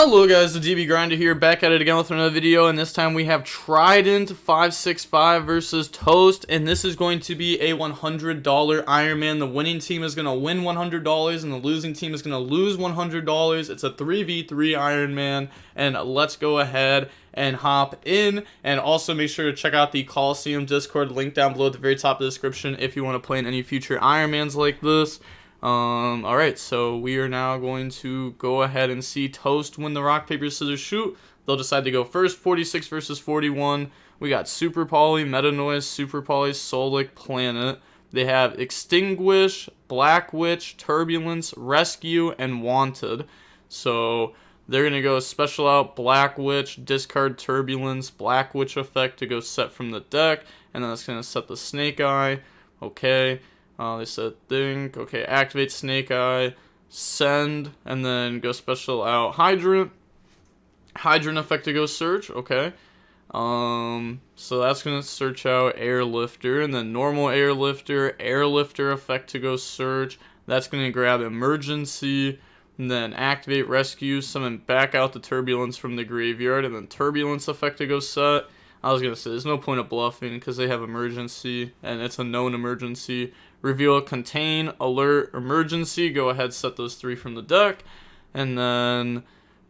Hello guys, the DB Grinder here, back at it again with another video, and this time we have Trident 565 versus Toast, and this is going to be a $100 Iron Man. The winning team is going to win $100, and the losing team is going to lose $100. It's a 3v3 Iron Man, and let's go ahead and hop in, and also make sure to check out the Coliseum Discord, link down below at the very top of the description if you want to play in any future Iron Mans like this. Alright, so we are now going to go ahead and see Toast win the rock, paper, scissors, shoot. They'll decide to go first. 46 versus 41. We got Super Poly, Meta Noise, Super Poly, Solic, Planet. They have Extinguish, Black Witch, Turbulence, Rescue, and Wanted. So they're going to go special out Black Witch, discard Turbulence, Black Witch effect to go set from the deck, and then that's going to set the Snake Eye. Okay. They said think. Okay, activate Snake Eye, send, and then go special out Hydrant. Hydrant effect to go search. Okay. So that's gonna search out Airlifter, and then normal Airlifter, Airlifter effect to go search. That's gonna grab Emergency, and then activate Rescue, summon back out the Turbulence from the graveyard, and then Turbulence effect to go set. I was going to say, there's no point of bluffing because they have Emergency, and it's a known Emergency. Reveal, Contain, Alert, Emergency. Go ahead, set those three from the deck. And then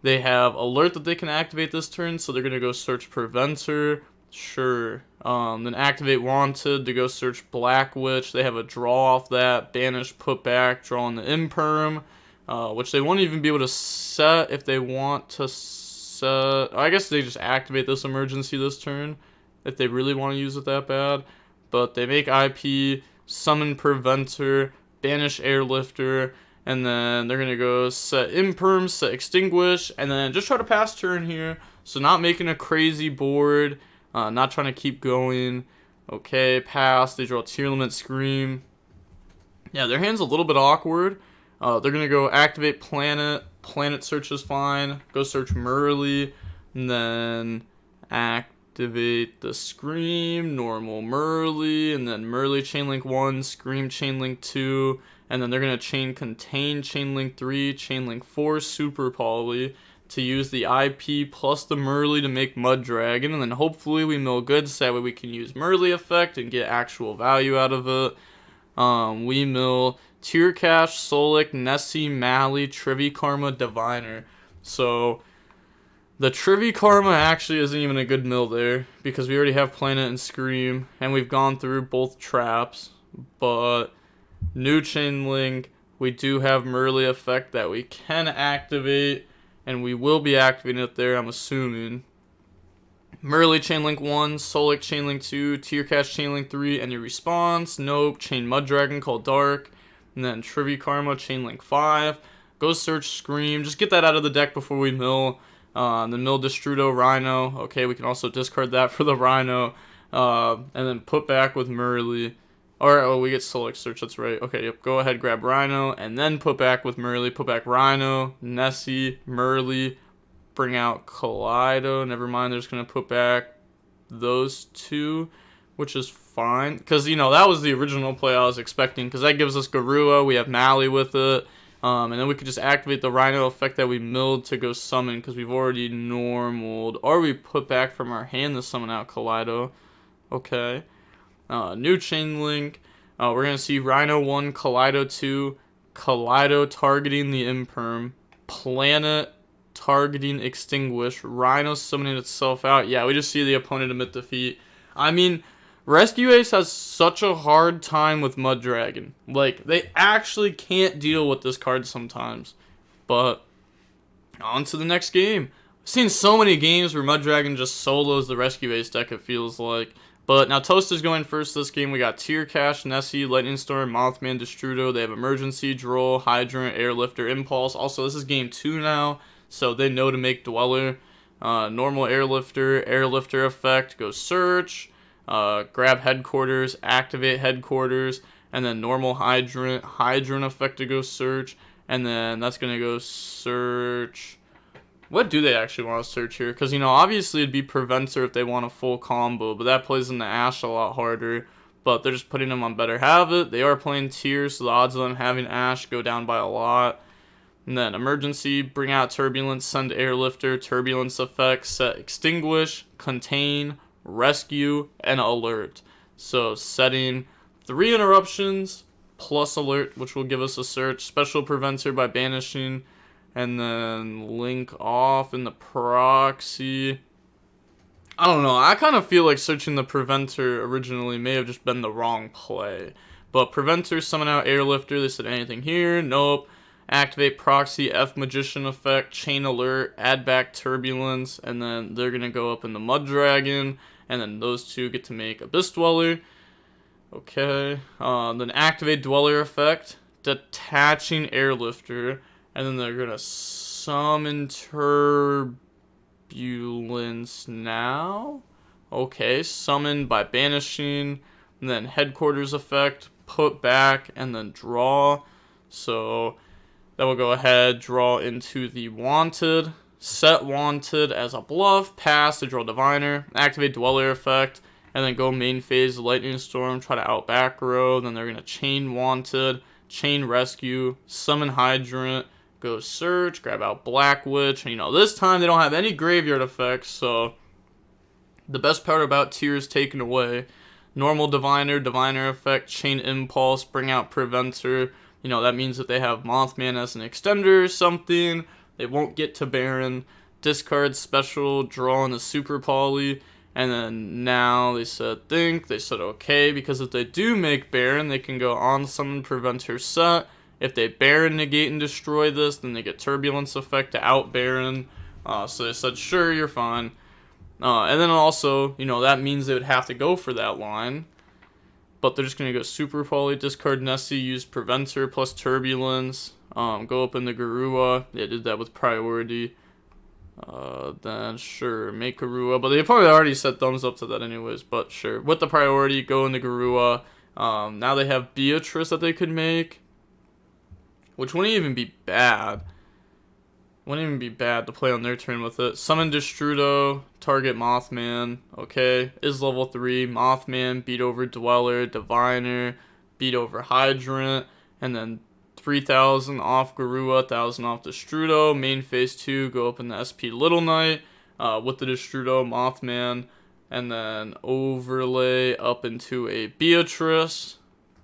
they have Alert that they can activate this turn, so they're going to go search Preventer. Sure. Then activate Wanted to go search Black Witch. They have a draw off that. Banish, put back, draw on the Imperm, which they won't even be able to set if they want to I guess they just activate this Emergency this turn if they really want to use it that bad. But they make IP, summon Preventer, banish Airlifter, and then they're going to go set Imperm, set Extinguish, and then just try to pass turn here. So not making a crazy board, not trying to keep going. Okay, pass. They draw Tearlament, Scream. Yeah, their hand's a little bit awkward. They're going to go activate Planet. Planet search is fine. Go search Merly. And then activate the Scream. Normal Merly. And then Merly Chainlink 1. Scream Chainlink 2. And then they're going to chain Contain Chainlink 3. Chainlink 4. Super Poly. To use the IP plus the Merly to make Mud Dragon. And then hopefully we mill good so that way we can use Merly effect and get actual value out of it. We mill Tear Cash, Solic, Nessie, Mally, Trivi Karma, Diviner. So the Trivi Karma actually isn't even a good mill there because we already have Planet and Scream, and we've gone through both traps. But new Chain Link, we do have Merly effect that we can activate, and we will be activating it there, I'm assuming. Merly Chainlink 1, Solic Chainlink 2, Tear Cash Chainlink 3, any response? Nope. Chain Mud Dragon called Dark. And then Trivi Karma Chainlink 5. Go search Scream. Just get that out of the deck before we mill. Then mill Destrudo Rhino. Okay, we can also discard that for the Rhino. And then put back with Merly. Oh, we get Solic Search, that's right. Okay, yep, go ahead, grab Rhino. And then put back with Merly. Put back Rhino, Nessie, Merly. Bring out Kaleido. Never mind, they're just going to put back those two, which is fine. Because, you know, that was the original play I was expecting. Because that gives us Garua. We have Mally with it. And then we could just activate the Rhino effect that we milled to go summon. Because we've already normaled. Or we put back from our hand to summon out Kaleido. Okay. New Chain Link. We're going to see Rhino 1, Kaleido 2. Kaleido targeting the Imperm. Planet targeting Extinguish, Rhino summoning itself out. Yeah, we just see the opponent admit defeat. I mean, Rescue Ace has such a hard time with Mud Dragon. Like, they actually can't deal with this card sometimes. But, on to the next game. I've seen so many games where Mud Dragon just solos the Rescue Ace deck, it feels like. But now Toast is going first this game. We got Tear Cash, Nessie, Lightning Storm, Mothman, Destrudo. They have Emergency, Droll, Hydrant, Airlifter, Impulse. Also, this is game 2 now. So they know to make Dweller. Normal Airlifter, Airlifter effect, go search, grab Headquarters, activate Headquarters, and then normal Hydrant, Hydrant effect to go search, and then that's going to go search. What do they actually want to search here? Because, you know, obviously it'd be Preventer if they want a full combo, but that plays into Ash a lot harder. But they're just putting them on Better Have It. They are playing Tears, so the odds of them having Ash go down by a lot. And then emergency, bring out turbulence, send airlifter, turbulence effect, set extinguish, contain, rescue, and alert. So setting 3 interruptions plus alert, which will give us a search, special preventer by banishing, and then link off in the proxy. I don't know. I kind of feel like searching the preventer originally may have just been the wrong play. But preventer, summon out airlifter. They said anything here? Nope. Activate proxy, F magician effect, chain alert, add back turbulence, and then they're going to go up in the mud dragon, and then those two get to make abyss dweller. Okay. Then activate dweller effect, detaching airlifter, and then they're going to summon turbulence now. Okay, summon by banishing, and then headquarters effect, put back, and then draw. So that will go ahead, draw into the wanted, set wanted as a bluff, pass to draw diviner, activate dweller effect, and then go main phase lightning storm, try to out back row. Then they're going to chain wanted, chain rescue, summon hydrant, go search, grab out black witch, and this time they don't have any graveyard effects, so the best part about tier is taken away. Normal diviner, diviner effect, chain impulse, bring out preventer. That means that they have Mothman as an extender or something. They won't get to Baron. Discard special, draw in the super poly. And then now they said think. They said okay, because if they do make Baron, they can go on summon preventer set. If they Baron, negate, and destroy this, then they get turbulence effect to out Baron. So they said sure, you're fine. And then also, that means they would have to go for that line. But they're just going to go super poly, discard Nessie, use preventer plus turbulence, go up in the Garua. They did that with priority. Then sure, make Garua. But they probably already set thumbs up to that anyways, but sure. With the priority, go in the Garua. Now they have Beatrice that they could make, which wouldn't even be bad. Wouldn't even be bad to play on their turn with it. Summon Destrudo, target Mothman. Okay, is level 3. Mothman, beat over Dweller, Diviner, beat over Hydrant, and then 3,000 off Garua, 1,000 off Destrudo. Main phase 2, go up in the SP Little Knight with the Destrudo, Mothman, and then overlay up into a Beatrice.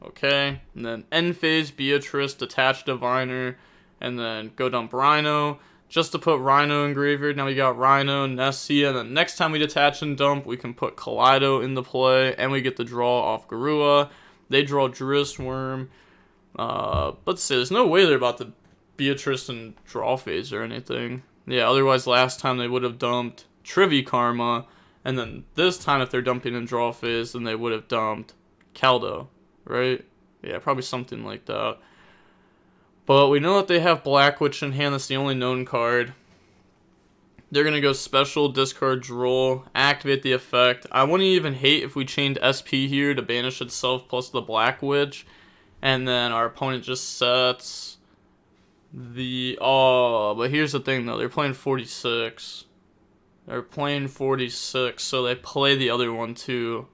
Okay, and then end phase Beatrice, detach Diviner, and then go dump Rhino. Just to put Rhino in graveyard. Now we got Rhino, Nessie, and then next time we detach and dump, we can put Kaleido into play, and we get the draw off Garua. They draw Druid's Worm. Let's say there's no way they're about to Beatrice and draw phase or anything. Yeah, otherwise last time they would have dumped Trivi Karma, and then this time if they're dumping in draw phase, then they would have dumped Kaldo, right? Yeah, probably something like that. But we know that they have Black Witch in hand. That's the only known card. They're going to go special, discard, draw, activate the effect. I wouldn't even hate if we chained SP here to banish itself plus the Black Witch. And then our opponent just sets the... Oh, but here's the thing though. They're playing 46. They're playing 46, so they play the other one too.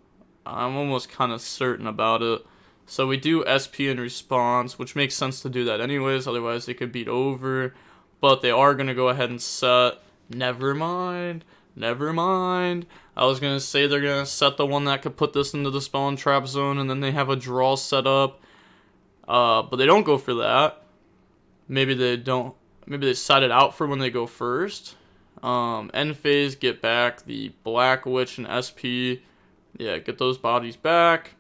I'm almost kind of certain about it. So we do SP in response, which makes sense to do that anyways, otherwise they could beat over. But they are going to go ahead and set. Never mind. I was going to say they're going to set the one that could put this into the spell and trap zone, and then they have a draw set up. But they don't go for that. Maybe they don't. Maybe they set it out for when they go first. End phase, get back the Black Witch and SP. Yeah, get those bodies back.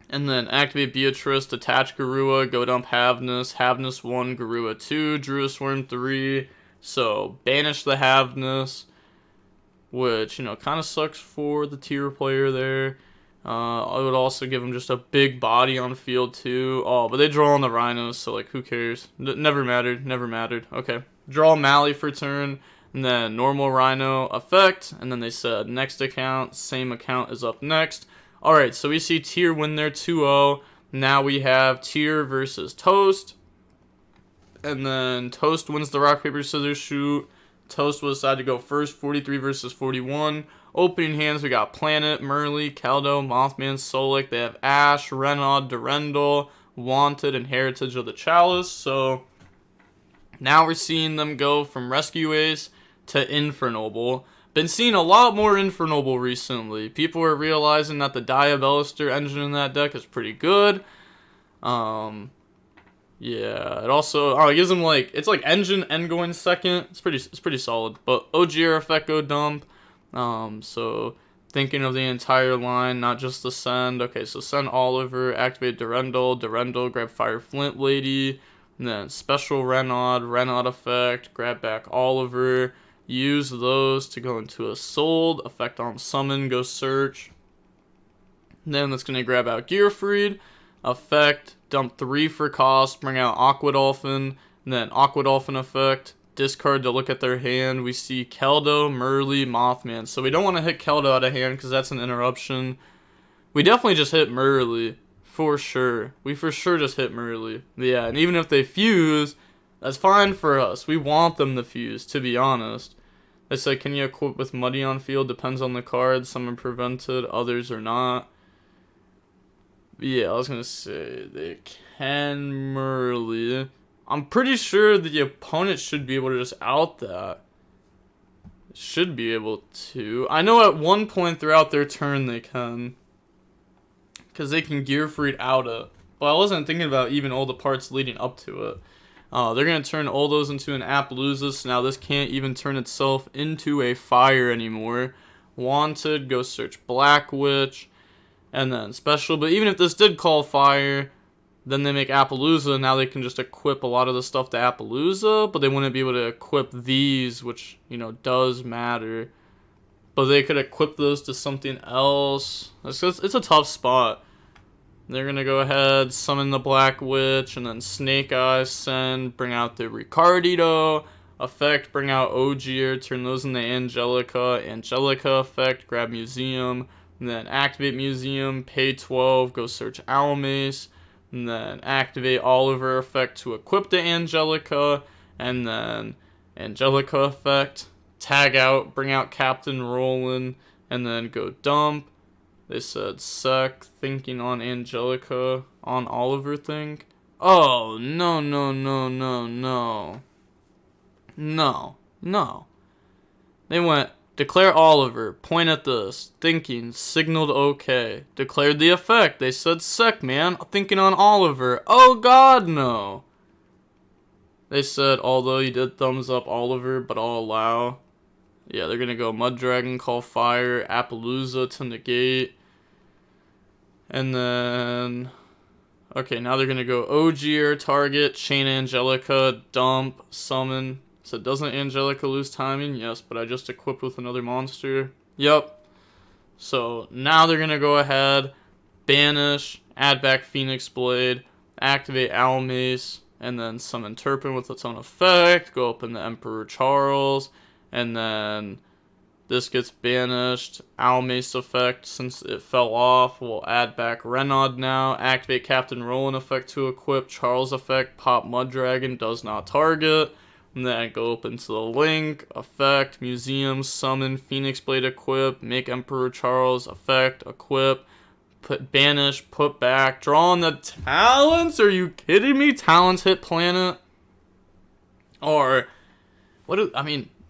And then activate Beatrice, detach Garua, go dump Havnus, Havnus 1, Garua 2, Druid's Worm 3. So banish the Havnus, which, kind of sucks for the tier player there. I would also give him just a big body on field too. Oh, but they draw on the Rhinos, so who cares? Never mattered. Okay, draw Mally for turn, and then normal Rhino effect, and then they said next account, same account is up next. Alright, so we see Tier win there 2-0. Now we have Tier versus Toast. And then Toast wins the rock, paper, scissors, shoot. Toast will decide to go first, 43 versus 41. Opening hands, we got Planet, Merly, Kaldo, Mothman, Solik. They have Ash, Renaud, Durendal, Wanted, and Heritage of the Chalice. So Now we're seeing them go from Rescue Ace to Infernoble. Been seeing a lot more Infernoble recently. People are realizing that the Diabolister engine in that deck is pretty good. Yeah, it also it gives them like it's like engine and going second. It's pretty solid. But OGR effect go dump. So thinking of the entire line, not just the send. Okay, so send Oliver, activate Durendal, grab Fire Flint Lady, and then special Renaud effect, grab back Oliver, use those to go into a sold, effect on summon, go search. Then that's gonna grab out Gearfried, effect, dump 3 for cost, bring out Aqua Dolphin, and then Aqua Dolphin effect, discard to look at their hand. We see Keldo, Merly, Mothman. So we don't want to hit Keldo out of hand because that's an interruption. We definitely just hit Merly, for sure. We for sure just hit Merly. Yeah, and even if they fuse, that's fine for us. We want them to fuse, to be honest. They say, can you equip with Muddy on field? Depends on the card. Some are prevented, others are not. Yeah, I was going to say, they can Merly. I'm pretty sure the opponent should be able to just out that. Should be able to. I know at one point throughout their turn they can. Because they can Gearfried out it. But I wasn't thinking about even all the parts leading up to it. They're going to turn all those into an Appaloosa. So now this can't even turn itself into a fire anymore. Wanted, go search Black Witch. And then special. But even if this did call fire, then they make Appaloosa. Now they can just equip a lot of the stuff to Appaloosa. But they wouldn't be able to equip these, which, you know, does matter. But they could equip those to something else. It's a tough spot. They're going to go ahead, summon the Black Witch, and then Snake Eyes, send, bring out the Ricardito, effect, bring out Ogier, turn those into Angelica, effect, grab Museum, and then activate Museum, pay 12, go search Owlmace, and then activate Oliver effect to equip the Angelica, and then Angelica effect, tag out, bring out Captain Roland, and then go dump. They said sec, thinking on Angelica, on Oliver think. Oh, no. No. They went, declare Oliver, point at this, thinking, signaled okay. Declared the effect, they said sec, man, thinking on Oliver. Oh god, no. They said, although you did thumbs up Oliver, but I'll allow. Yeah, they're gonna go Mud Dragon, call fire, Appaloosa to negate. And then... Okay, now they're gonna go Ogier, target, chain Angelica, dump, summon. So doesn't Angelica lose timing? Yes, but I just equipped with another monster. Yep. So now they're gonna go ahead, banish, add back Phoenix Blade, activate Owlmace, and then summon Turpin with its own effect, go open the Emperor Charles, and then this gets banished. Owlmace effect, since it fell off, we'll add back Renaud now. Activate Captain Roland effect to equip. Charles effect, pop Mud Dragon, does not target. And then go open to the link, effect, museum, summon, Phoenix Blade equip, make Emperor Charles effect, equip, put banish, put back, draw on the talents? Are you kidding me? Talents hit planet? Or,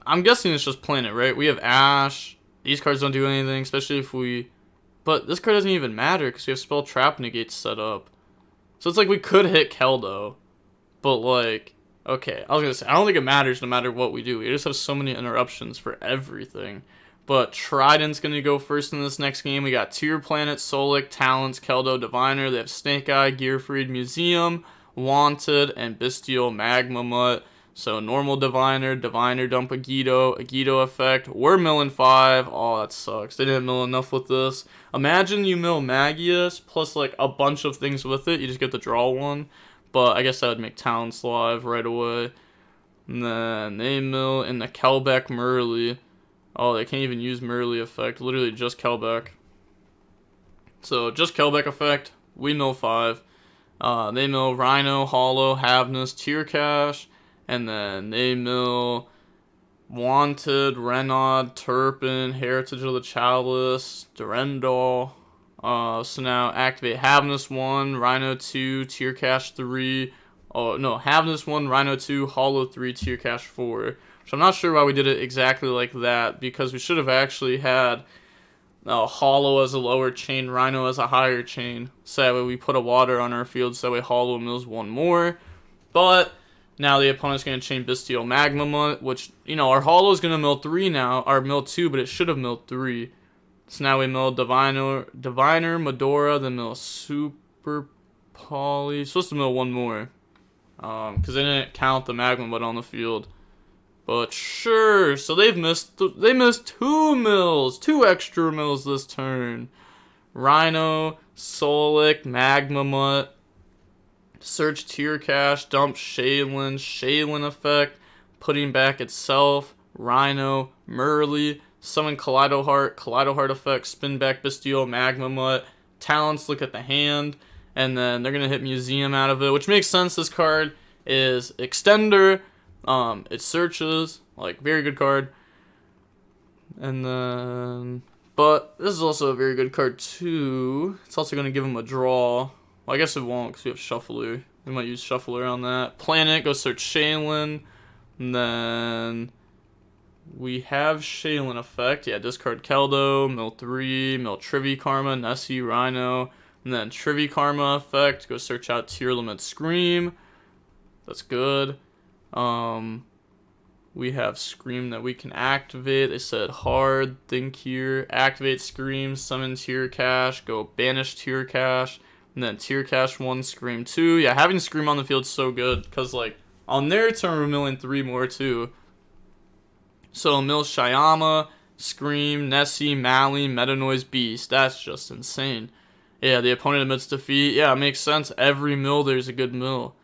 I'm guessing it's just planet, right? We have Ash. These cards don't do anything, especially if we... But this card doesn't even matter because we have Spell Trap Negate set up. So it's like we could hit Keldo. But like... Okay, I was going to say, I don't think it matters no matter what we do. We just have so many interruptions for everything. But Trident's going to go first in this next game. We got Tier Planet, Solic, Talents, Keldo, Diviner. They have Snake Eye, Gearfried, Museum, Wanted, and Bestial Magma Mutt. So normal Diviner dump a YuGiOh effect. We're milling 5. Oh, that sucks. They didn't mill enough with this. Imagine you mill Magius plus like a bunch of things with it. You just get to draw one. But I guess that would make Talents live right away. And then they mill in the Kelbeck Merly. Oh, they can't even use Merly effect. Literally just Kelbeck. So just Kelbeck effect. We mill 5. They mill Rhino, Hollow, Havness, Tier Cash. And then they mill Wanted, Renaud, Turpin, Heritage of the Chalice, Durendal. So now activate Havness 1, Rhino 2, Tier Cash 3, Oh, no, Havness 1, Rhino 2, Hollow 3, Tier Cash 4. Which I'm not sure why we did it exactly like that, because we should have actually had Hollow as a lower chain, Rhino as a higher chain. So that way we put a water on our field, so that way Hollow mills one more. But now the opponent's going to chain Bestial Magma, which, you know, our Hollow is going to mill 3 now, or mill 2, but it should have milled 3. So now we mill Diviner, Medora, then mill Super Poly. Supposed to mill one more, because they didn't count the Magma Mud on the field. But sure, so they missed 2 mills, 2 extra mills this turn. Rhino, Solic, Magma Mutt, search Tier Cash, dump Shaylin effect, putting back itself, Rhino, Merly, summon Kaleido Heart effect, spin back Bestial, Magma Mutt, talents, look at the hand, and then they're gonna hit Museum out of it, which makes sense. This card is Extender. It searches, like, very good card. And then, but this is also a very good card too. It's also going to give him a draw. Well, I guess it won't because we have Shuffler. We might use Shuffler on that. Planet, go search Shaylin. And then we have Shaylin effect. Yeah, discard Keldo, mill 3, mill Trivi Karma, Nessie, Rhino. And then Trivi Karma effect, go search out Tearlament Scream. That's good. We have Scream that we can activate. They said hard, think here, activate Scream, summon Tier Cash, go banish Tier Cash, and then Tier Cash 1, Scream 2. Yeah, having Scream on the field is so good, because, like, on their turn, we're milling 3 more, too. So, mill Shyama, Scream, Nessie, Mally, Meta Noise, Beast. That's just insane. Yeah, the opponent admits defeat. Yeah, it makes sense. Every mill, there's a good mill.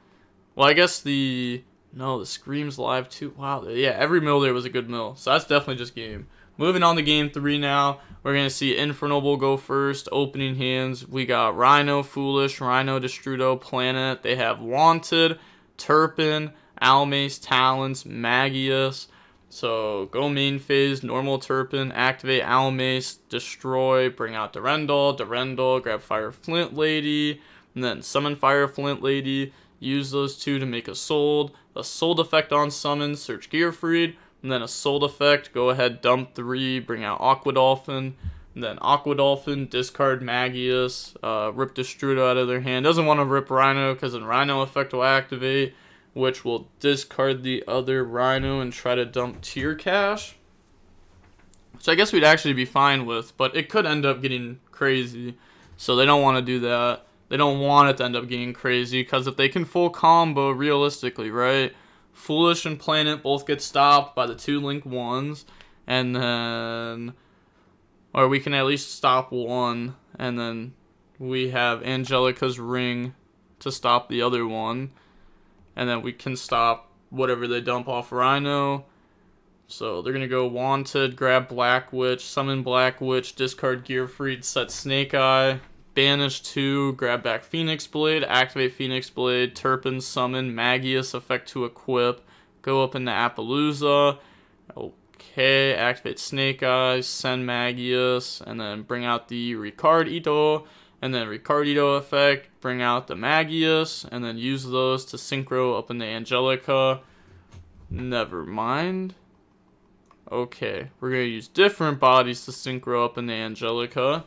Well, I guess no, the Scream's live too. Wow, yeah, every mill there was a good mill. So that's definitely just game. Moving on to game 3 now. We're going to see Infernal go first. Opening hands. We got Rhino, Foolish, Rhino, Destrudo, Planet. They have Wanted, Turpin, Almace, Talons, Magius. So go main phase, normal Turpin, activate Almace, destroy, bring out Durendal, grab Fire Flint Lady, and then summon Fire Flint Lady. Use those 2 to make a sold effect on summon, search Gearfried, and then a sold effect, go ahead, dump 3, bring out Aqua Dolphin, and then Aqua Dolphin, discard Magius, rip Destrudo out of their hand. Doesn't want to rip Rhino, because then Rhino effect will activate, which will discard the other Rhino and try to dump Tier Cash, which I guess we'd actually be fine with, but it could end up getting crazy, so they don't want to do that. They don't want it to end up getting crazy, because if they can full combo realistically, right? Foolish and Planet both get stopped by the 2 link 1s, and then, or we can at least stop 1, and then we have Angelica's Ring to stop the other one, and then we can stop whatever they dump off Rhino. So they're going to go Wanted, grab Black Witch, summon Black Witch, discard Gearfried, set Snake Eye, banish 2, grab back Phoenix Blade, activate Phoenix Blade, Turpin, summon, Magius, effect to equip, go up into Appaloosa, okay, activate Snake Eyes, send Magius, and then bring out the Ricardito, and then Ricardito effect, bring out the Magius, and then use those to synchro up into Angelica. Never mind. Okay, we're going to use different bodies to synchro up into Angelica.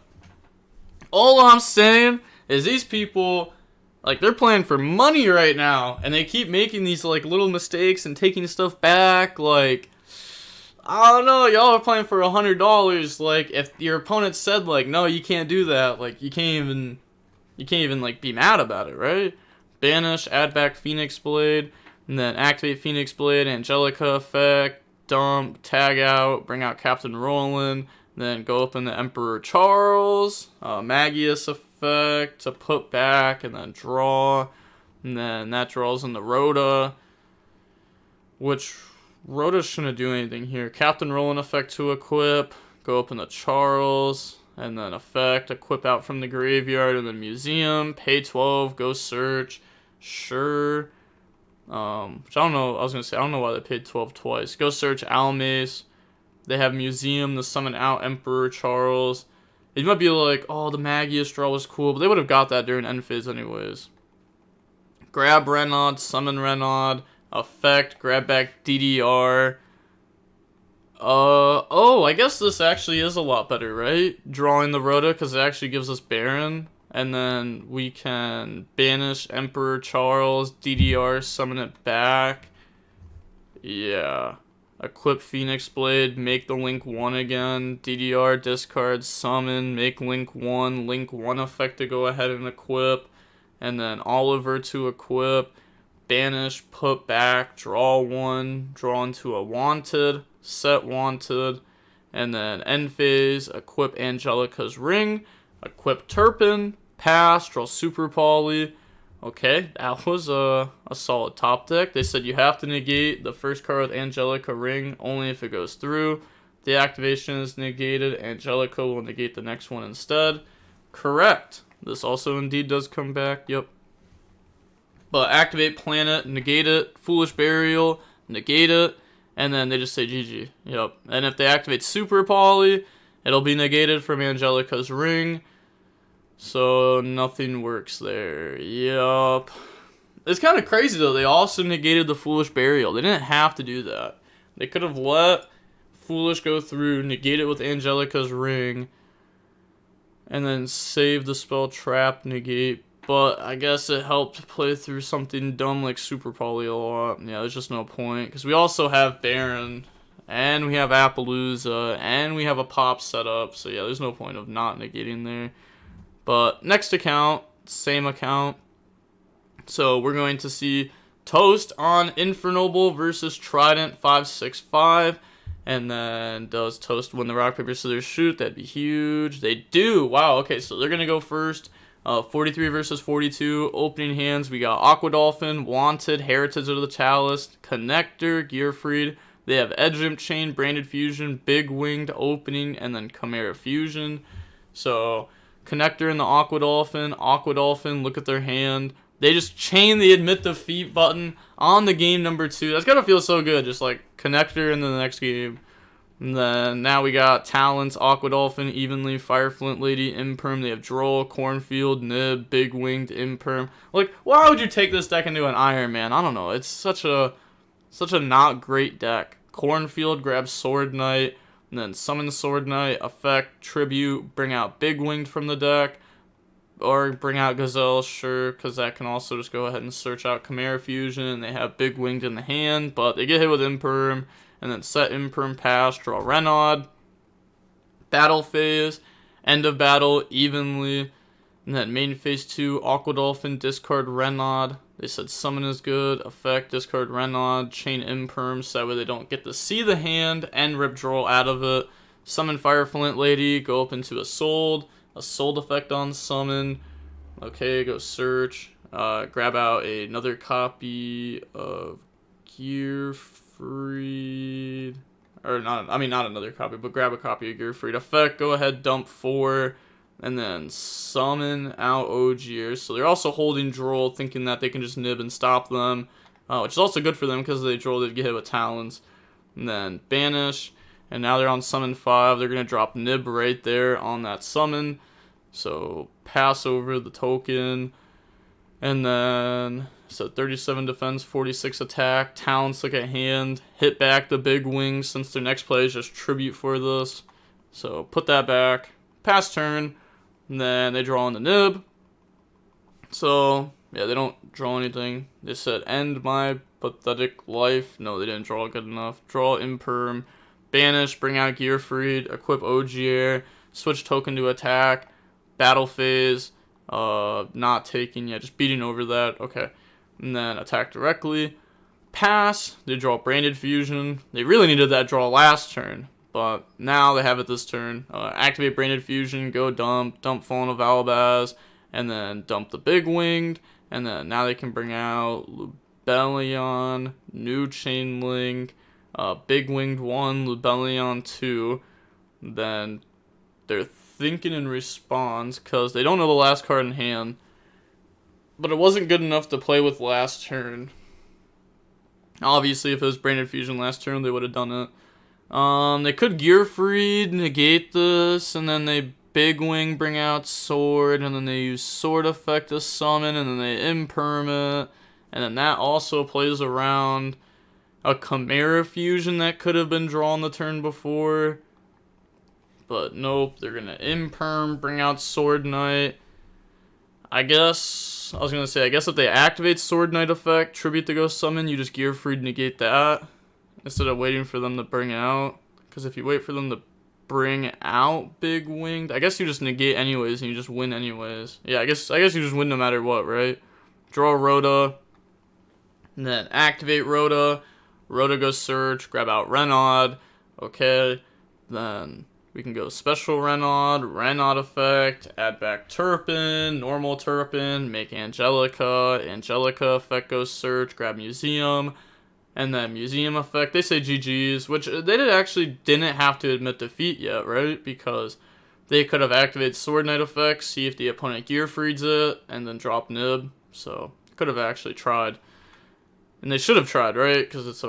All I'm saying is these people, like, they're playing for money right now, and they keep making these, like, little mistakes and taking stuff back. Like, I don't know, y'all are playing for $100. Like, if your opponent said, like, no, you can't do that, like, you can't even like be mad about it, right? Banish, add back Phoenix Blade, and then activate Phoenix Blade, Angelica effect, dump, tag out, bring out Captain Roland. Then go up in the Emperor Charles, Magius effect to put back, and then draw. And then that draws in the Rhoda, which Rhoda shouldn't do anything here. Captain Roland effect to equip, go up in the Charles, and then effect, equip out from the graveyard, and then Museum, pay 12, go search, sure. Which I don't know, I don't know why they paid 12 twice. Go search Almace. They have Museum to summon out Emperor Charles. You might be like, oh, the Magius draw was cool, but they would have got that during end phase anyways. grab Renaud, summon Renaud, effect, grab back DDR. Oh, I guess this actually is a lot better, right? Drawing the Rhoda, because it actually gives us Baron. And then we can banish Emperor Charles, DDR, summon it back. Yeah. Equip Phoenix Blade, make the Link 1 again. DDR, discard, summon, make Link 1. Link 1 effect to go ahead and equip. And then Oliver to equip. Banish, put back, draw 1. Draw into a Wanted. Set Wanted. And then end phase, equip Angelica's Ring. Equip Turpin. Pass, draw Super Poly. Okay, that was a solid top deck. They said you have to negate the first card with Angelica Ring only if it goes through. The activation is negated. Angelica will negate the next one instead. Correct. This also indeed does come back. Yep. But activate Planet, negate it. Foolish Burial, negate it. And then they just say GG. Yep. And if they activate Super Poly, it'll be negated from Angelica's Ring. So nothing works there. Yup. It's kind of crazy though. They also negated the Foolish Burial. They didn't have to do that. They could have let Foolish go through, negate it with Angelica's Ring, and then save the spell Trap negate. But I guess it helped play through something dumb like Super Poly a lot. Yeah, there's just no point. Because we also have Baron, and we have Appaloosa, and we have a Pop setup. So yeah, there's no point of not negating there. But next account, same account. So we're going to see Toast on Infernoble versus Trident 565. And then does Toast win the rock, paper, scissors, shoot? That'd be huge. They do. Wow, okay, so they're going to go first. 43 versus 42. Opening hands, we got Aqua Dolphin, Wanted, Heritage of the Chalice, Connector, Gearfried. They have Edge Imp Chain, Branded Fusion, Big Winged Opening, and then Chimera Fusion. So Connector and the Aqua Dolphin, look at their hand. They just chain the Admit Defeat button on the game number 2. That's gotta feel so good, just like Connector in the next game. And then now we got Talents, Aqua Dolphin, Evenly, Fire Flint Lady, Imperm. They have Droll, Cornfield, Nib, Big Winged, Imperm. Like, why would you take this deck into an Iron Man? I don't know. It's such a not great deck. Cornfield grabs Sword Knight. And then summon Sword Knight, effect, tribute, bring out Big Winged from the deck. Or bring out Gazelle, sure, because that can also just go ahead and search out Chimera Fusion. And they have Big Winged in the hand, but they get hit with Imperm. And then set Imperm, pass, draw Renaud. Battle phase, end of battle, Evenly. And then main phase 2, Aqua Dolphin, discard Renaud. They said summon is good, effect, discard Renaud, chain Imperm, so that way they don't get to see the hand and rip Droll out of it. Summon Fire Flint Lady, go up into a sold effect on summon. Okay, go search, grab out another copy of Gearfried, or not another copy, but grab a copy of Gearfried. Effect, go ahead, dump 4. And then summon out Ogier. So they're also holding Droll, thinking that they can just nib and stop them. Which is also good for them because they Droll did get hit with Talons. And then banish. And now they're on summon 5. They're going to drop nib right there on that summon. So pass over the token. And then, so 37 defense, 46 attack. Talents look at hand. Hit back the Big Wings since their next play is just tribute for this. So put that back. Pass turn. And then they draw on the nib. So, yeah, they don't draw anything. They said, end my pathetic life. No, they didn't draw good enough. Draw Imperm. Banish, bring out Gearfried. Equip Ogier. Switch token to attack. Battle phase. Not taking, yeah, just beating over that. Okay. And then attack directly. Pass. They draw Branded Fusion. They really needed that draw last turn. But now they have it this turn. Activate Branded Fusion, go dump Fallen of Albaz, and then dump the Big Winged. And then now they can bring out Lubellion, New Chain Link, Big Winged 1, Lubellion 2. Then they're thinking in response, because they don't know the last card in hand. But it wasn't good enough to play with last turn. Obviously, if it was Branded Fusion last turn, they would have done it. They could Gearfried, negate this, and then they Big Wing, bring out Sword, and then they use Sword effect to summon, and then they Imperm it, And then that also plays around a Chimera fusion that could have been drawn the turn before. But nope, they're going to imperm, bring out Sword Knight. I guess if they activate Sword Knight effect, Tribute to Ghost Summon, you just Gear Free to negate that instead of waiting for them to bring out. Because if you wait for them to bring out Big Winged, I guess you just negate anyways and you just win anyways. Yeah, I guess you just win no matter what, right? Draw Rhoda, and then activate Rhoda. Rhoda goes search, grab out Renaud. Okay, then we can go special Renaud effect, add back Turpin, normal Turpin, make Angelica effect goes search, grab Museum, and then Museum effect. They say GG's, which they didn't have to admit defeat yet, right? Because they could have activated Sword Knight effect, see if the opponent Gear Frees it, and then drop Nib. So could have actually tried, and they should have tried, right? Because it's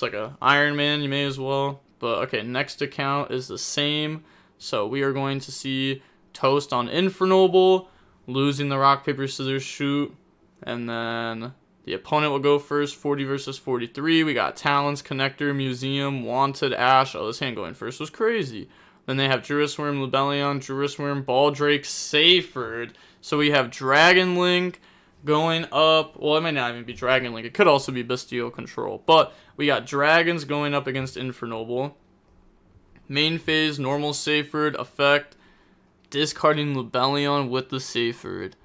like a IronMan, you may as well. But okay, next account is the same. So we are going to see Toast on Infernoble, losing the rock, paper, scissors, shoot. And then the opponent will go first, 40 versus 43. We got Talons, Connector, Museum, Wanted, Ash. Oh, this hand going first was crazy. Then they have Druisworm, Lubellion, Druisworm, Baldrake, Seyfried. So we have Dragon Link going up. Well, it might not even be Dragon Link. It could also be Bestial Control. But we got Dragons going up against Infernoble. Main phase, normal Seyfried, effect, discarding Lubellion with the Seyfried.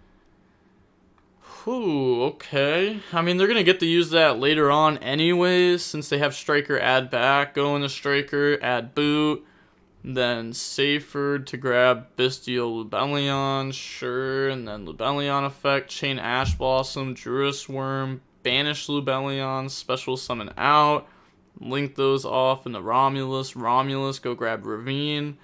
Whew, okay. I mean, they're going to get to use that later on anyways, since they have Striker add back, go into Striker, add boot, then Seyfried to grab Bestial Lubellion, sure, and then Lubellion effect, chain Ash Blossom, Druisworm, banish Lubellion, special summon out, link those off into Romulus, go grab Ravine,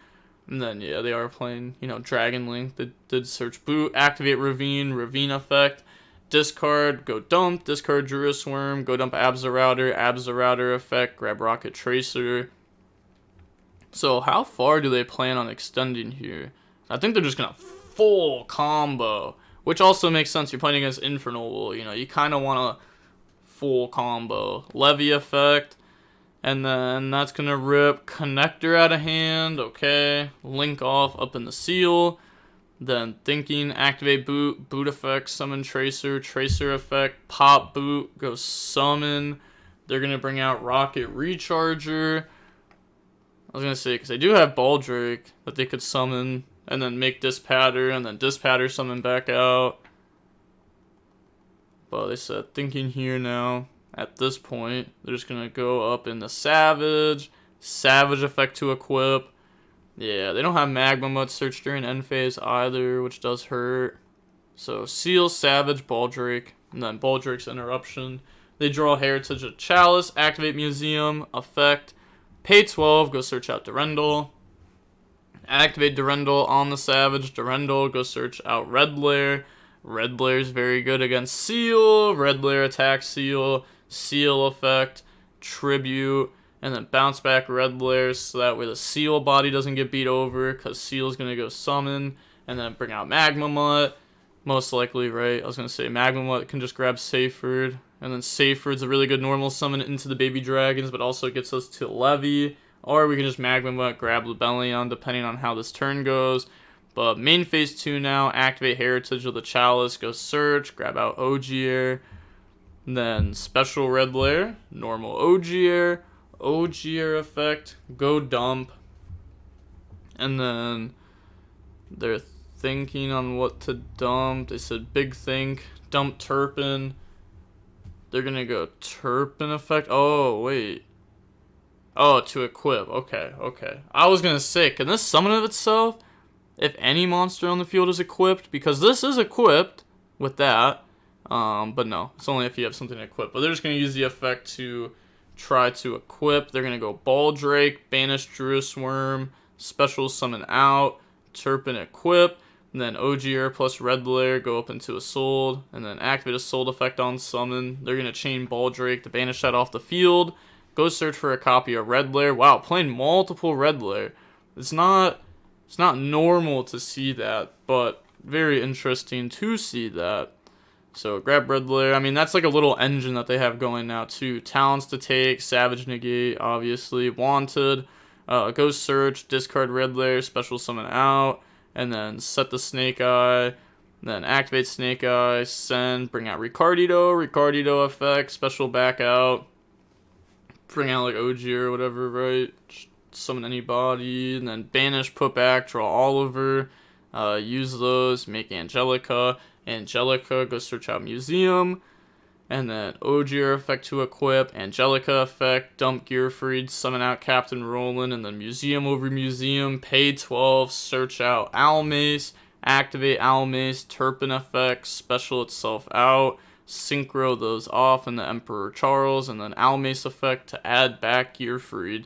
and then, yeah, they are playing, Dragon Link, they did search boot, activate Ravine effect, discard, go dump, discard Druisworm, go dump Abzarrouter effect, grab Rocket Tracer. So how far do they plan on extending here? I think they're just going to full combo, which also makes sense. You're playing against Infernoble, you kind of want a full combo. Levy effect, and then that's going to rip Connector out of hand, okay. Link off up in the seal, then thinking, activate boot effect, summon Tracer effect, pop boot, go summon. They're going to bring out Rocket Recharger. I was going to say, because they do have Baldrake that they could summon and then make Dispatter and then Dispatter summon back out. But they said thinking here now, at this point, they're just going to go up in the Savage effect to equip. Yeah, they don't have Magma Mud search during end phase either, which does hurt. So Seal, Savage, Baldrake, and then Baldrake's Interruption. They draw Heritage of Chalice, activate Museum, effect. Pay 12, go search out Durendal. Activate Durendal on the Savage. Durendal, go search out Red Lair. Red Lair is very good against Seal. Red Lair attack Seal. Seal effect. Tribute. And then bounce back Red Lair so that way the Seal body doesn't get beat over because Seal is going to go summon. And then bring out Magma Mutt. Most likely, right? I was going to say Magma Mutt can just grab Seyfried. And then Seyfried's a really good normal summon into the baby dragons, but also gets us to Levy. Or we can just Magma Mutt, grab Lubellion, depending on how this turn goes. But main phase 2 now, activate Heritage of the Chalice, go search, grab out Ogier. Then special Red Lair, normal Ogier effect, go dump. And then they're thinking on what to dump. They said big think, dump Turpin. They're going to go Turpin effect. Oh, wait. Oh, to equip. Okay. I was going to say, can this summon of itself if any monster on the field is equipped? Because this is equipped with that. But no, it's only if you have something equipped. But they're just going to use the effect to try to equip. They're going to go Baldrake, banish Druisworm, special summon out, Turpin equip. And then Ogier plus Red Lair go up into a Sold, and then activate a Sold effect on summon. They're going to chain Baldrake to banish that off the field. Go search for a copy of Red Lair. Wow, playing multiple Red Lair. It's not normal to see that, but very interesting to see that. So grab Red Layer. I mean, that's like a little engine that they have going now too. Talents to take, Savage Negate, obviously. Wanted, go search, discard Red Layer, special summon out, and then set the Snake Eye. Then activate Snake Eye, send, bring out Ricardito effect, special back out. Bring out like OG or whatever, right? Just summon anybody, and then banish, put back, draw Oliver. Use those, make Angelica. Angelica, go search out Museum. And then Ogier effect to equip, Angelica effect, dump Gearfried, summon out Captain Roland, and then Museum over Museum, pay 12, search out Almace, activate Almace, Turpin effect, special itself out, synchro those off in the Emperor Charles, and then Almace effect to add back Gearfried.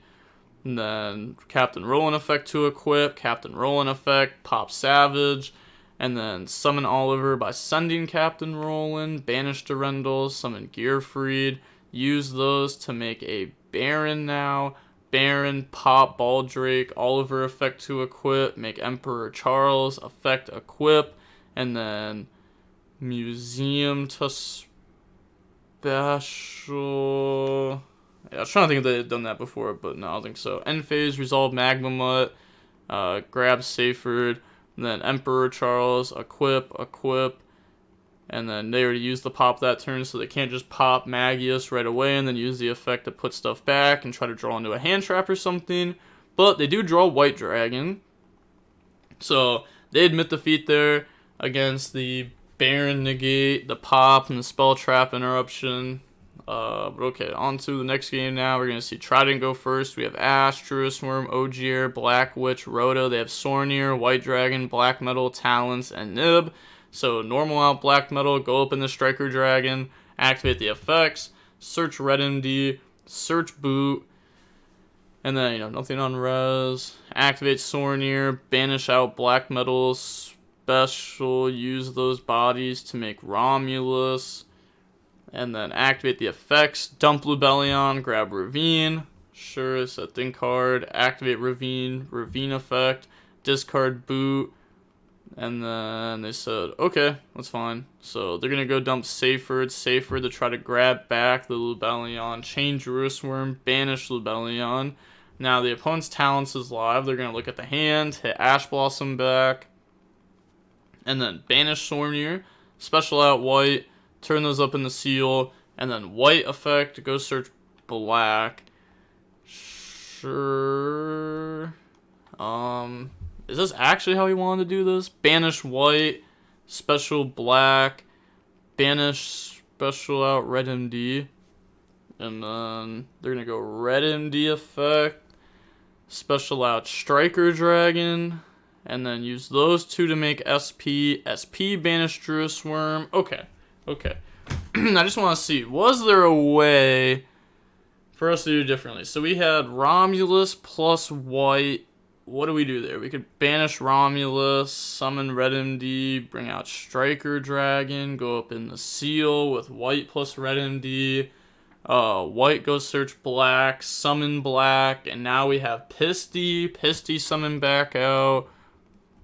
And then Captain Roland effect to equip, Captain Roland effect, pop Savage, and then summon Oliver by sending Captain Roland, banish Durendal, summon Gearfried, use those to make a Baron now, Baron, pop Baldrake, Oliver effect to equip, make Emperor Charles, effect equip, and then Museum to special. Yeah, I was trying to think if they had done that before, but no, I don't think so. End phase, resolve Magma Mutt, grab Seyfried, and then Emperor Charles, equip, and then they already used the pop that turn, so they can't just pop Magius right away and then use the effect to put stuff back and try to draw into a hand trap or something. But they do draw White Dragon, so they admit defeat there against the Baron Negate, the pop, and the Spell Trap Interruption. But okay, on to the next game now. We're going to see Trident go first. We have Ash, Truist Worm, Ogier, Black Witch, Rhoda. They have Sornier, White Dragon, Black Metal, Talons, and Nib. So normal out Black Metal, go up in the Striker Dragon, activate the effects, search Red MD, search Boot, and then, nothing on res. Activate Sornier, banish out Black Metal, special, use those bodies to make Romulus. And then activate the effects, dump Lubellion, grab Ravine, sure, it's a thing card, activate Ravine effect, discard Boot, and then they said, okay, that's fine. So they're going to go dump Seyfried to try to grab back the Lubellion, chain Jerusalem, banish Lubellion. Now the opponent's Talents is live, they're going to look at the hand, hit Ash Blossom back, and then banish Sornier, special out White, turn those up in the seal, and then White effect, go search Black. Sure. Is this actually how he wanted to do this? Banish White, special Black, banish special out Red MD, and then they're gonna go Red MD effect, special out Striker Dragon, and then use those two to make SP banish Druid Worm. Okay. I just want to see, was there a way for us to do differently? So we had Romulus plus White. What do we do there? We could banish Romulus, summon Red MD, bring out Striker Dragon, go up in the seal with White plus Red MD. White goes search Black, summon Black, and now we have Pisty summon back out.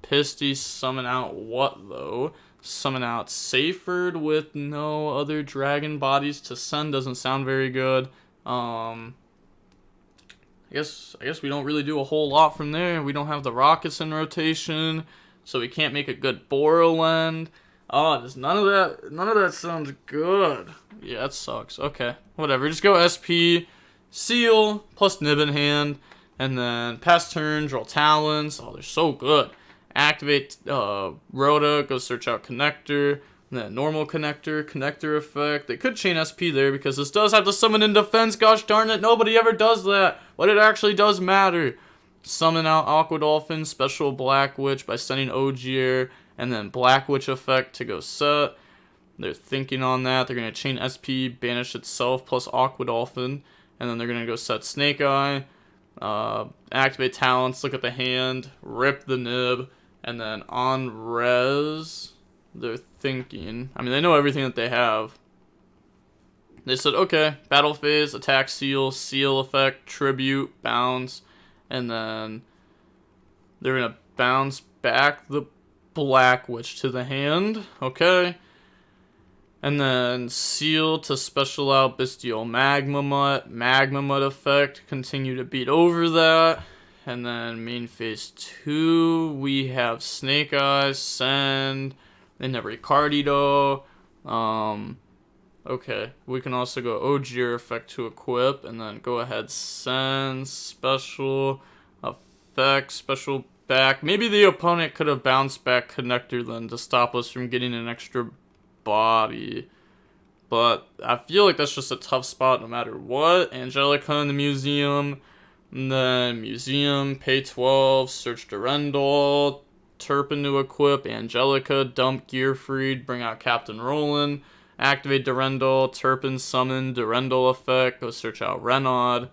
Pisty summon out what though? Summon out Seyfried with no other dragon bodies to send. Doesn't sound very good. I guess we don't really do a whole lot from there. We don't have the rockets in rotation, so we can't make a good Borrowland. Just none of that sounds good. Yeah, that sucks. Okay, whatever. Just go SP, seal plus Nib in hand, and then pass turn, draw Talons. Oh, they're so good. Activate Rhoda, go search out Connector, and then normal Connector effect. They could chain SP there because this does have to summon in defense. Gosh darn it, nobody ever does that, but it actually does matter. Summon out Aqua Dolphin, special Black Witch by sending Ogier, and then Black Witch effect to go set. They're thinking on that. They're going to chain SP, banish itself, plus Aqua Dolphin, and then they're going to go set Snake Eye, activate Talents, look at the hand, rip the Nib, and then on res, they're thinking, I mean, they know everything that they have. They said, okay, battle phase, attack seal effect, tribute, bounce, and then they're going to bounce back the Black Witch to the hand. Okay. And then Seal to special out Bestial Magma Mutt effect. Continue to beat over that. And then main phase 2, we have Snake Eyes, Send, and the Ricardito. Okay, we can also go Ogier effect to equip, and then go ahead, Send, special, effect, special back. Maybe the opponent could have bounced back Connector then to stop us from getting an extra body. But I feel like that's just a tough spot no matter what. Angelica in the museum. And then museum, pay 12, search Durendal, Turpin to equip, Angelica, dump Gearfried, bring out Captain Roland, activate Durendal, Turpin summon, Durendal effect, go search out Renaud.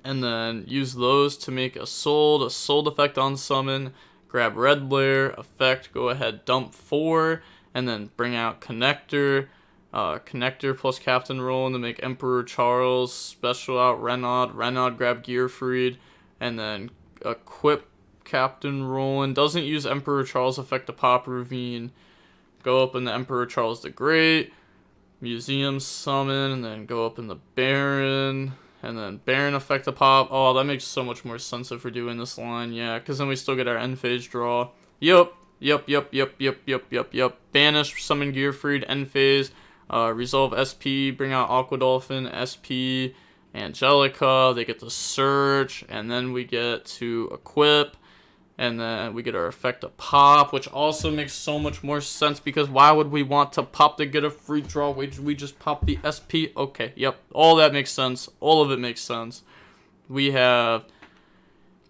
And then use those to make a sold effect on summon, grab Red Lair, effect, go ahead, dump 4, and then bring out Connector. Connector plus Captain Roland to make Emperor Charles, special out Renaud grab Gearfried, and then equip Captain Roland. Doesn't use Emperor Charles effect to pop Ravine. Go up in the Emperor Charles the Great, Museum summon, and then go up in the Baron, and then Baron effect to pop. Oh, that makes so much more sense if we're doing this line, yeah, because then we still get our end phase draw. Yep. Banish, summon Gearfried, end phase. Resolve SP, bring out Aqua Dolphin, SP, Angelica, they get to search, and then we get to equip, and then we get our effect to pop, which also makes so much more sense, because why would we want to pop to get a free draw? We just pop the SP? Okay, yep, all that makes sense. All of it makes sense. We have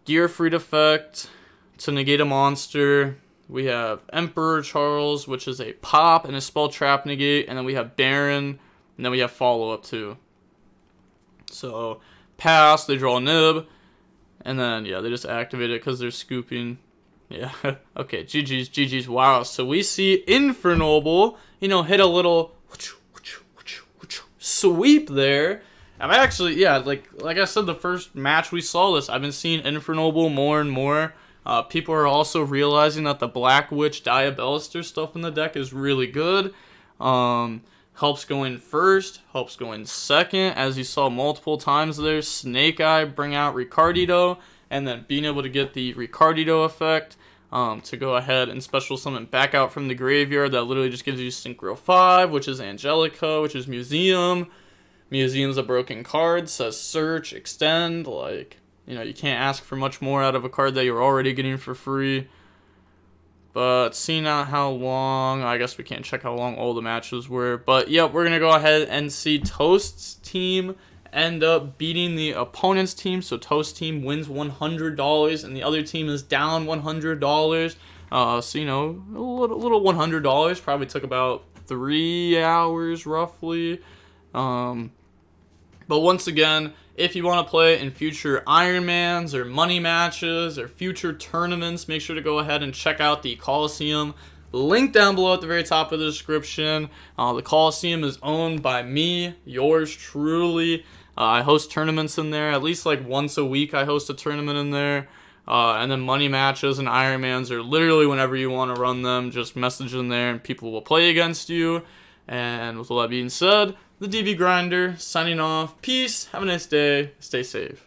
Gearfried effect to negate a monster. We have Emperor Charles, which is a pop and a spell trap negate. And then we have Baron. And then we have follow-up too. So, pass, they draw a nib. And then, yeah, they just activate it because they're scooping. Yeah, okay, GG's. Wow, so we see Infernoble, hit a little sweep there. I'm actually, yeah, like I said, the first match we saw this, I've been seeing Infernoble more and more. People are also realizing that the Black Witch Diabolister stuff in the deck is really good. Helps going first, helps going second, as you saw multiple times there. Snake Eye, bring out Ricardito, and then being able to get the Ricardito effect to go ahead and special summon back out from the graveyard. That literally just gives you Synchro 5, which is Angelica, which is Museum. Museum's a broken card, says search, extend, like... you can't ask for much more out of a card that you're already getting for free. But seeing out how long, I guess we can't check how long all the matches were. But yeah, we're going to go ahead and see Toast's team end up beating the opponent's team. So Toast's team wins $100 and the other team is down $100. So, a little $100. Probably took about 3 hours roughly. But once again, if you want to play in future Ironmans or money matches or future tournaments, make sure to go ahead and check out the Coliseum. Link down below at the very top of the description. The Coliseum is owned by me, yours truly. I host tournaments in there. At least like once a week I host a tournament in there. And then money matches and Ironmans are literally whenever you want to run them. Just message in there and people will play against you. And with all that being said, the DB Grinder signing off. Peace. Have a nice day. Stay safe.